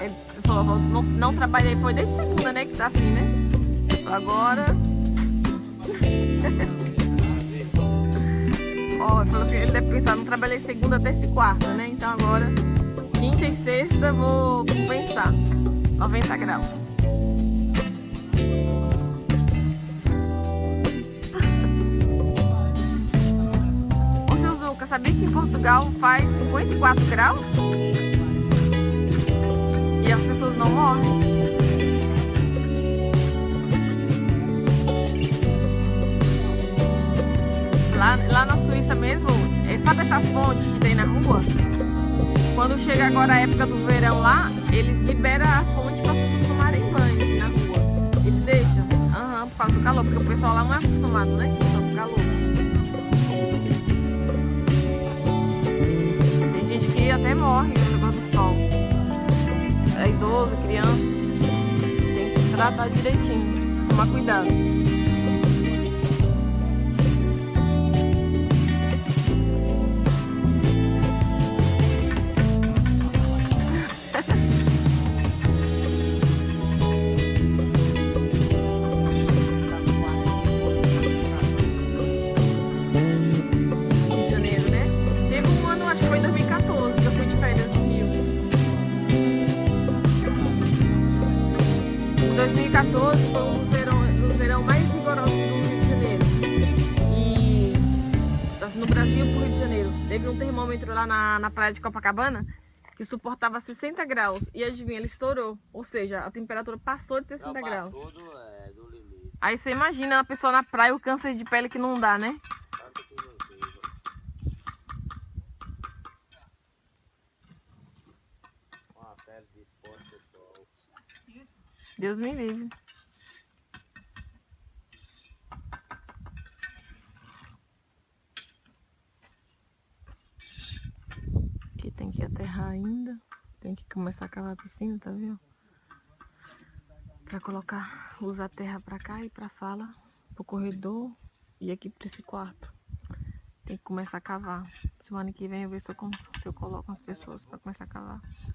Ele falou, não trabalhei, foi desde segunda, né, que tá assim, né? Agora... Ó, ele falou assim, ele deve pensar, não trabalhei segunda, terça e quarta, né? Então agora, quinta e sexta, vou compensar. 90 graus. Ô, seu Zuca, sabia que em Portugal faz 54 graus? E as pessoas não morrem? Lá na Suíça mesmo, sabe essas fontes que tem na rua? Quando chega agora a época do verão lá, eles liberam a fonte para as pessoas tomarem banho assim, na rua. Eles deixam. Aham, por causa do calor, porque o pessoal lá não é acostumado, né? Com o calor. Tem gente que até morre no negócio do sol. É idoso, criança. Tem que tratar direitinho. Tomar cuidado. Em 2014 foi um dos verão mais rigorosos do Rio de Janeiro. E no Brasil pro Rio de Janeiro. Teve um termômetro lá na praia de Copacabana que suportava 60 graus. E adivinha, ele estourou. Ou seja, a temperatura passou de 60 graus. Do limite. Aí você imagina a pessoa na praia, o câncer de pele que não dá, né? Uma pele de esporte, pessoal. Deus me livre. Aqui tem que aterrar ainda. Tem que começar a cavar a piscina, tá vendo? Pra colocar, usar a terra pra cá e pra sala, pro corredor e aqui pra esse quarto. Tem que começar a cavar. Semana que vem eu ver se eu coloco as pessoas pra começar a cavar.